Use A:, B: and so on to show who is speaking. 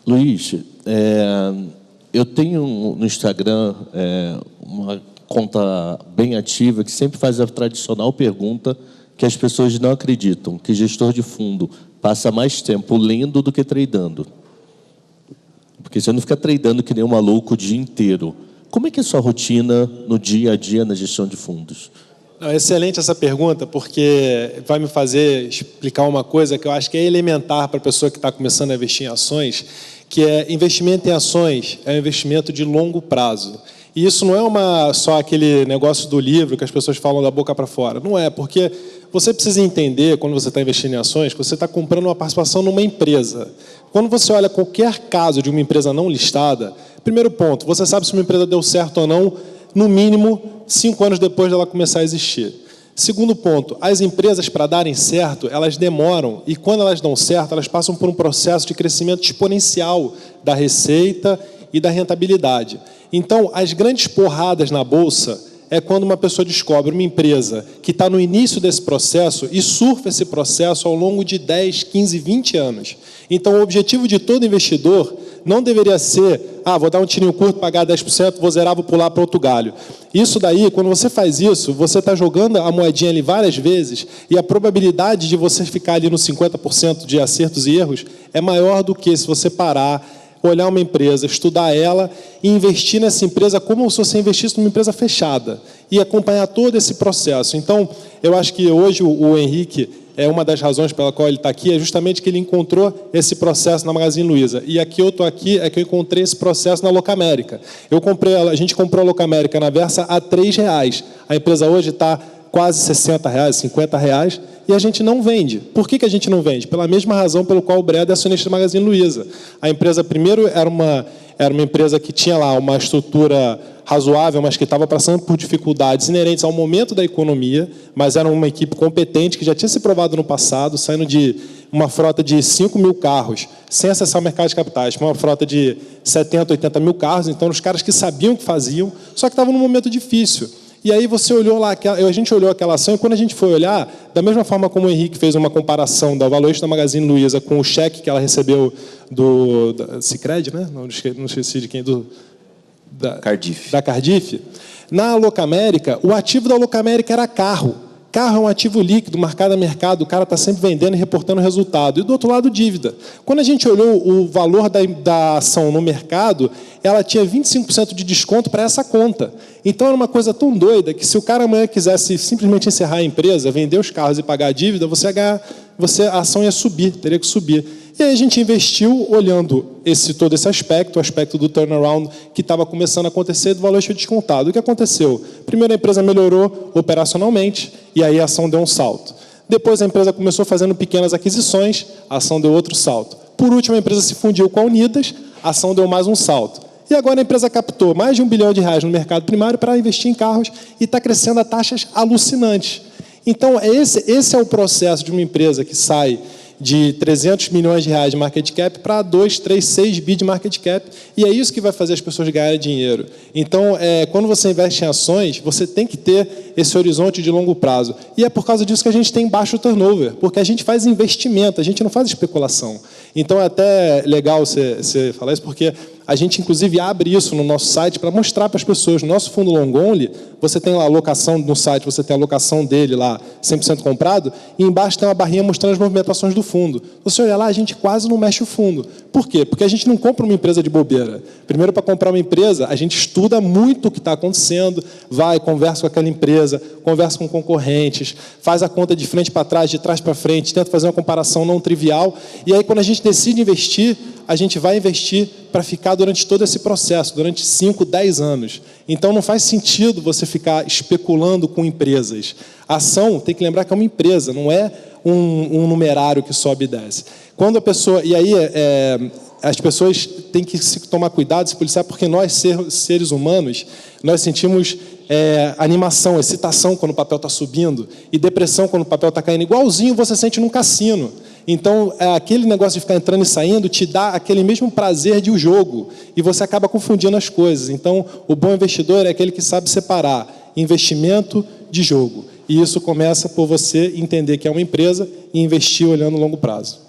A: Luiz, eu tenho no Instagram uma conta bem ativa que sempre faz a tradicional pergunta que as pessoas não acreditam, que gestor de fundo passa mais tempo lendo do que tradando. Porque você não fica tradando que nem um maluco o dia inteiro. Como é que é a sua rotina no dia a dia na gestão de fundos?
B: Não, excelente essa pergunta, porque vai me fazer explicar uma coisa que eu acho que é elementar para a pessoa que está começando a investir em ações, que é investimento em ações é um investimento de longo prazo. E isso não é só aquele negócio do livro que as pessoas falam da boca para fora. Não é, porque você precisa entender, quando você está investindo em ações, que você está comprando uma participação numa empresa. Quando você olha qualquer caso de uma empresa não listada, primeiro ponto, você sabe se uma empresa deu certo ou não, no mínimo 5 anos depois dela começar a existir. Segundo ponto, as empresas, para darem certo, elas demoram, e quando elas dão certo, elas passam por um processo de crescimento exponencial da receita e da rentabilidade. Então, as grandes porradas na Bolsa é quando uma pessoa descobre uma empresa que está no início desse processo e surfa esse processo ao longo de 10, 15, 20 anos. Então, o objetivo de todo investidor não deveria ser, vou dar um tirinho curto, pagar 10%, vou zerar, vou pular para outro galho. Isso daí, quando você faz isso, você está jogando a moedinha ali várias vezes e a probabilidade de você ficar ali no 50% de acertos e erros é maior do que se você parar, olhar uma empresa, estudar ela e investir nessa empresa como se você investisse numa empresa fechada e acompanhar todo esse processo. Então, eu acho que hoje o Henrique, uma das razões pela qual ele está aqui, é justamente que ele encontrou esse processo na Magazine Luiza. E aqui eu estou aqui, é que eu encontrei esse processo na Locamérica. A gente comprou a Locamérica na Versa a R$3. A empresa hoje está quase R$60, R$50, e a gente não vende. Por que a gente não vende? Pela mesma razão pelo qual o Breda é acionista da Magazine Luiza. A empresa, primeiro, era uma empresa que tinha lá uma estrutura razoável, mas que estava passando por dificuldades inerentes ao momento da economia, mas era uma equipe competente que já tinha se provado no passado, saindo de uma frota de 5 mil carros, sem acessar o mercado de capitais, para uma frota de 70, 80 mil carros, então os caras que sabiam o que faziam, só que estavam num momento difícil. E aí você olhou lá, a gente olhou aquela ação, e quando a gente foi olhar, da mesma forma como o Henrique fez uma comparação da valuation da Magazine Luiza com o cheque que ela recebeu da Sicredi, né? Não esqueci de quem,
C: Cardiff.
B: Da Cardiff. Na Locamérica, o ativo da Locamérica era carro. Carro é um ativo líquido, marcado a mercado, o cara está sempre vendendo e reportando o resultado. E do outro lado, dívida. Quando a gente olhou o valor da ação no mercado, ela tinha 25% de desconto para essa conta. Então, era uma coisa tão doida que se o cara amanhã quisesse simplesmente encerrar a empresa, vender os carros e pagar a dívida, a ação ia subir, teria que subir. E aí a gente investiu olhando todo esse aspecto, o aspecto do turnaround que estava começando a acontecer do valor descontado. O que aconteceu? Primeiro, a empresa melhorou operacionalmente e aí a ação deu um salto. Depois, a empresa começou fazendo pequenas aquisições, a ação deu outro salto. Por último, a empresa se fundiu com a Unidas, a ação deu mais um salto. E agora a empresa captou mais de R$1 bilhão no mercado primário para investir em carros e está crescendo a taxas alucinantes. Então, esse é o processo de uma empresa que sai de R$300 milhões de market cap para 2, 3, 6 bi de market cap, e é isso que vai fazer as pessoas ganharem dinheiro. Então, quando você investe em ações, você tem que ter esse horizonte de longo prazo. E é por causa disso que a gente tem baixo turnover, porque a gente faz investimento, a gente não faz especulação. Então, é até legal você falar isso, porque a gente, inclusive, abre isso no nosso site para mostrar para as pessoas. No nosso fundo long only, você tem lá a alocação no site, você tem a alocação dele lá, 100% comprado, e embaixo tem uma barrinha mostrando as movimentações do fundo. Você olha lá, a gente quase não mexe o fundo. Por quê? Porque a gente não compra uma empresa de bobeira. Primeiro, para comprar uma empresa, a gente estuda muito o que está acontecendo, vai, conversa com aquela empresa, conversa com concorrentes, faz a conta de frente para trás, de trás para frente, tenta fazer uma comparação não trivial, e aí, quando a gente decide investir, a gente vai investir para ficar durante todo esse processo, durante 5, 10 anos. Então, não faz sentido você ficar especulando com empresas. A ação, tem que lembrar que é uma empresa, não é um numerário que sobe e desce. Quando a pessoa... E aí, as pessoas têm que tomar cuidado, se policiar, porque nós, seres humanos, nós sentimos animação, excitação quando o papel está subindo e depressão quando o papel está caindo. Igualzinho você sente num cassino. Então, aquele negócio de ficar entrando e saindo te dá aquele mesmo prazer de um jogo. E você acaba confundindo as coisas. Então, o bom investidor é aquele que sabe separar investimento de jogo. E isso começa por você entender que é uma empresa e investir olhando a longo prazo.